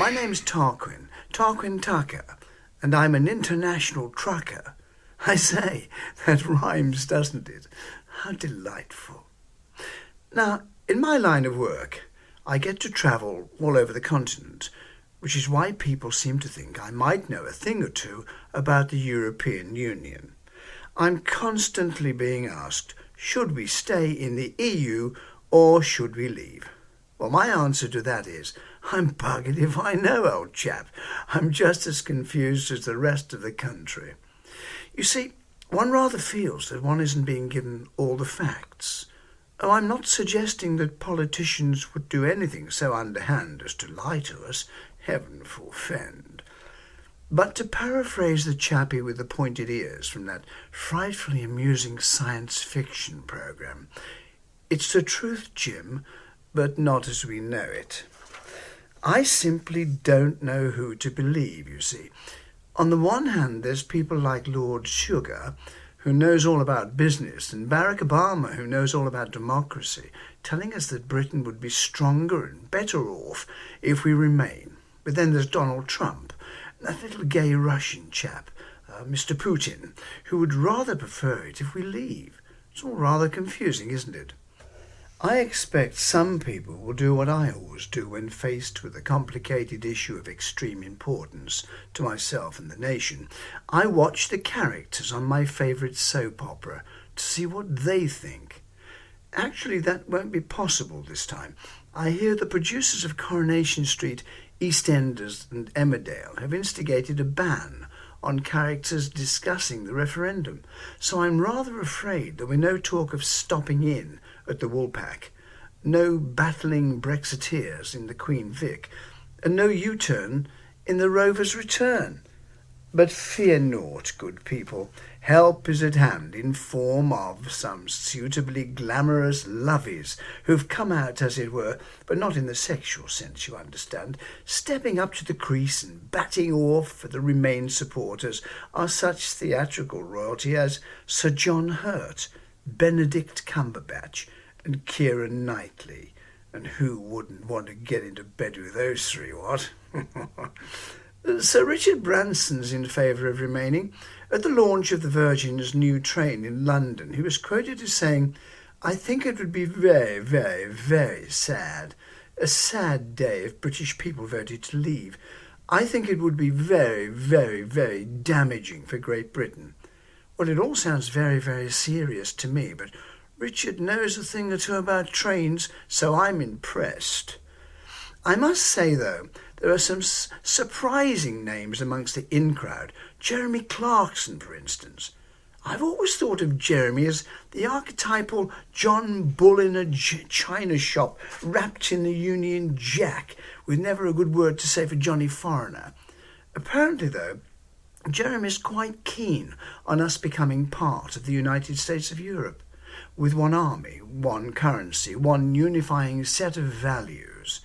My name's Tarquin Tucker, and I'm an international trucker. I say, that rhymes, doesn't it? How delightful. Now, in my line of work, I get to travel all over the continent, which is why people seem to think I might know a thing or two about the European Union. I'm constantly being asked, should we stay in the EU or should we leave? Well, my answer to that is, I'm buggered if I know, old chap. I'm just as confused as the rest of the country. You see, one rather feels that one isn't being given all the facts. Oh, I'm not suggesting that politicians would do anything so underhand as to lie to us, heaven forfend. But to paraphrase the chappie with the pointed ears from that frightfully amusing science fiction programme, it's the truth, Jim, but not as we know it. I simply don't know who to believe, you see. On the one hand, there's people like Lord Sugar, who knows all about business, and Barack Obama, who knows all about democracy, telling us that Britain would be stronger and better off if we remain. But then there's Donald Trump, that little gay Russian chap, Mr. Putin, who would rather prefer it if we leave. It's all rather confusing, isn't it? I expect some people will do what I always do when faced with a complicated issue of extreme importance to myself and the nation. I watch the characters on my favourite soap opera to see what they think. Actually, that won't be possible this time. I hear the producers of Coronation Street, EastEnders and Emmerdale have instigated a ban on characters discussing the referendum, so I'm rather afraid there will be no talk of stopping in at the Woolpack, no battling Brexiteers in the Queen Vic, and no U-turn in the Rover's Return. But fear naught, good people. Help is at hand in form of some suitably glamorous lovies who've come out, as it were, but not in the sexual sense, you understand. Stepping up to the crease and batting off for the Remain supporters are such theatrical royalty as Sir John Hurt, Benedict Cumberbatch and Keira Knightley. And who wouldn't want to get into bed with those three, what? Sir Richard Branson's in favour of remaining. At the launch of the Virgin's new train in London, he was quoted as saying, "I think it would be very, very, very sad. A sad day if British people voted to leave. I think it would be very, very, very damaging for Great Britain." Well, it all sounds very, very serious to me, but Richard knows a thing or two about trains, so I'm impressed. I must say, though, there are some surprising names amongst the in-crowd. Jeremy Clarkson, for instance. I've always thought of Jeremy as the archetypal John Bull in a china shop, wrapped in the Union Jack, with never a good word to say for Johnny Foreigner. Apparently, though, Jeremy's quite keen on us becoming part of the United States of Europe, with one army, one currency, one unifying set of values.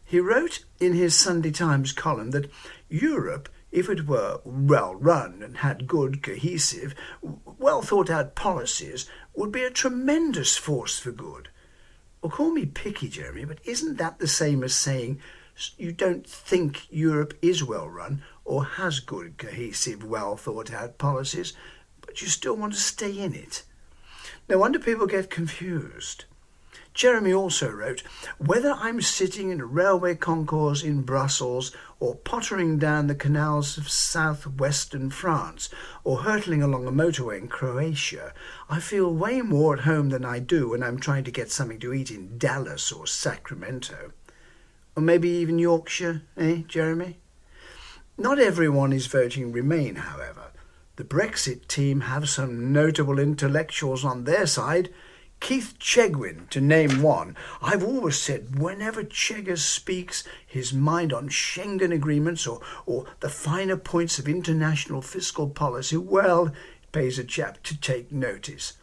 He wrote in his Sunday Times column that Europe, if it were well run and had good, cohesive, well thought out policies, would be a tremendous force for good. Well, call me picky, Jeremy, but isn't that the same as saying you don't think Europe is well run or has good, cohesive, well thought out policies, but you still want to stay in it? No wonder people get confused. Jeremy also wrote, "Whether I'm sitting in a railway concourse in Brussels or pottering down the canals of southwestern France or hurtling along a motorway in Croatia, I feel way more at home than I do when I'm trying to get something to eat in Dallas or Sacramento." Or maybe even Yorkshire, Jeremy? Not everyone is voting Remain, however. The Brexit team have some notable intellectuals on their side. Keith Chegwin, to name one. I've always said whenever Chegger speaks his mind on Schengen agreements or the finer points of international fiscal policy, well, it pays a chap to take notice.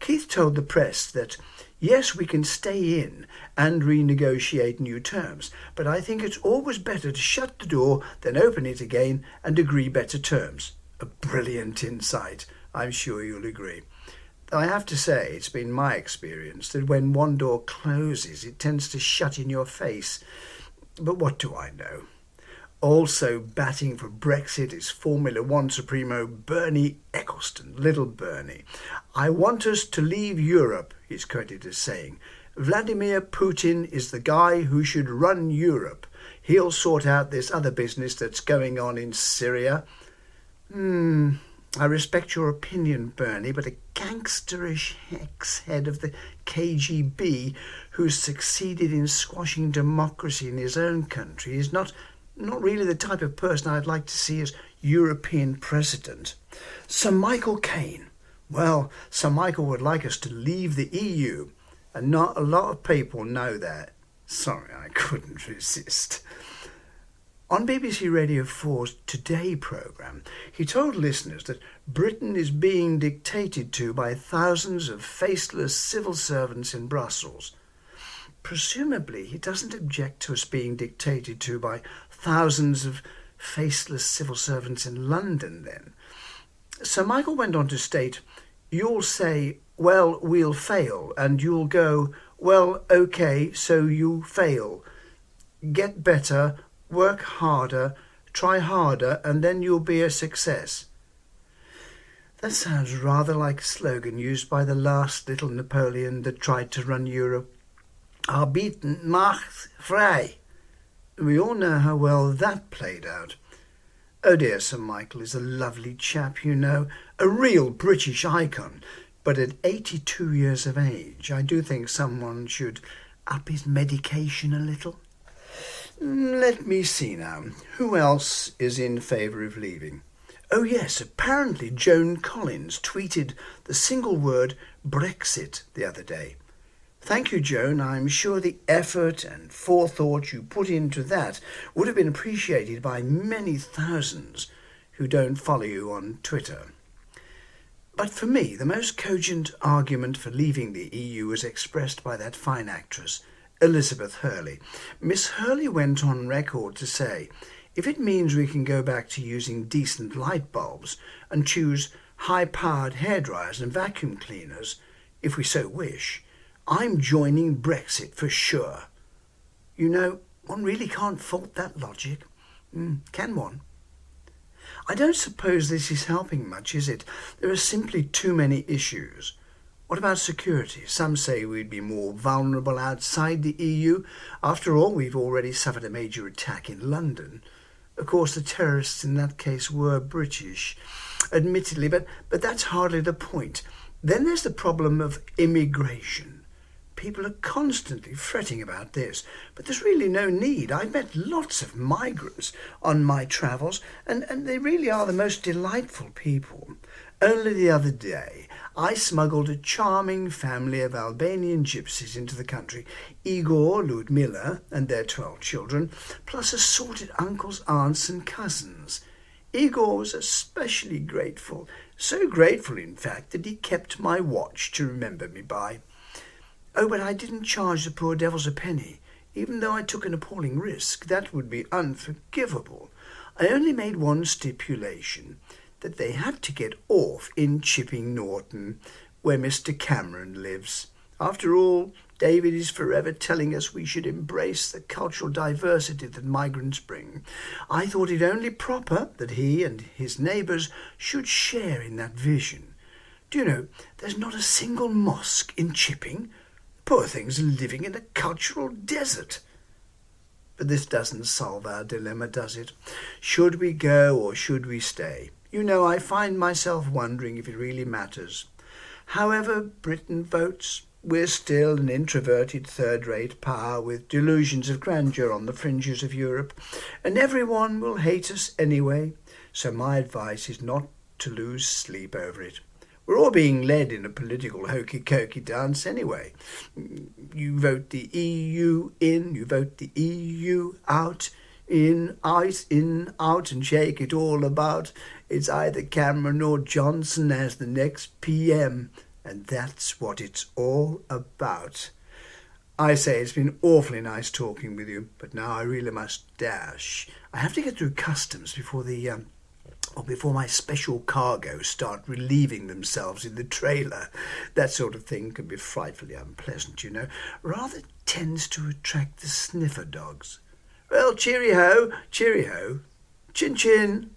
Keith told the press that, yes, we can stay in and renegotiate new terms, but I think it's always better to shut the door than open it again and agree better terms. A brilliant insight, I'm sure you'll agree. I have to say, it's been my experience that when one door closes, it tends to shut in your face. But what do I know? Also batting for Brexit is Formula One Supremo Bernie Ecclestone, little Bernie. "I want us to leave Europe," he's quoted as saying. "Vladimir Putin is the guy who should run Europe. He'll sort out this other business that's going on in Syria." I respect your opinion, Bernie, but a gangsterish ex-head of the KGB who's succeeded in squashing democracy in his own country is not really the type of person I'd like to see as European president. Sir Michael Caine. Well, Sir Michael would like us to leave the EU, and not a lot of people know that. Sorry, I couldn't resist. On BBC Radio 4's Today programme, he told listeners that Britain is being dictated to by thousands of faceless civil servants in Brussels. Presumably, he doesn't object to us being dictated to by thousands of faceless civil servants in London, then. Sir Michael went on to state, "You'll say, 'Well, we'll fail,' and you'll go, 'Well, okay, so you fail. Get better, work harder, try harder, and then you'll be a success.'" That sounds rather like a slogan used by the last little Napoleon that tried to run Europe. "Arbeiten macht frei." We all know how well that played out. Oh dear, Sir Michael is a lovely chap, you know, a real British icon, but at 82 years of age, I do think someone should up his medication a little. Let me see now. Who else is in favour of leaving? Oh yes, apparently Joan Collins tweeted the single word Brexit the other day. Thank you, Joan. I'm sure the effort and forethought you put into that would have been appreciated by many thousands who don't follow you on Twitter. But for me, the most cogent argument for leaving the EU was expressed by that fine actress, Elizabeth Hurley. Miss Hurley went on record to say, if it means we can go back to using decent light bulbs and choose high-powered hairdryers and vacuum cleaners, if we so wish, I'm joining Brexit for sure. You know, one really can't fault that logic, can one? I don't suppose this is helping much, is it? There are simply too many issues. What about security? Some say we'd be more vulnerable outside the EU. After all, we've already suffered a major attack in London. Of course, the terrorists in that case were British, admittedly, but that's hardly the point. Then there's the problem of immigration. People are constantly fretting about this, but there's really no need. I've met lots of migrants on my travels, and they really are the most delightful people. Only the other day, I smuggled a charming family of Albanian gypsies into the country, Igor, Ludmila, and their 12 children, plus assorted uncles, aunts, and cousins. Igor was especially grateful, so grateful, in fact, that he kept my watch to remember me by. Oh, but I didn't charge the poor devils a penny, even though I took an appalling risk. That would be unforgivable. I only made one stipulation, that they had to get off in Chipping Norton, where Mr. Cameron lives. After all, David is forever telling us we should embrace the cultural diversity that migrants bring. I thought it only proper that he and his neighbours should share in that vision. Do you know, there's not a single mosque in Chipping. Poor things are living in a cultural desert. But this doesn't solve our dilemma, does it? Should we go or should we stay? You know, I find myself wondering if it really matters. However Britain votes, we're still an introverted third-rate power with delusions of grandeur on the fringes of Europe, and everyone will hate us anyway, so my advice is not to lose sleep over it. We're all being led in a political hokey-cokey dance anyway. You vote the EU in, you vote the EU out, in, out, and shake it all about. It's either Cameron or Johnson as the next PM, and that's what it's all about. I say it's been awfully nice talking with you, but now I really must dash. I have to get through customs before my special cargo start relieving themselves in the trailer. That sort of thing can be frightfully unpleasant, you know. Rather tends to attract the sniffer dogs. Well, cheerio, cheerio. Chin chin.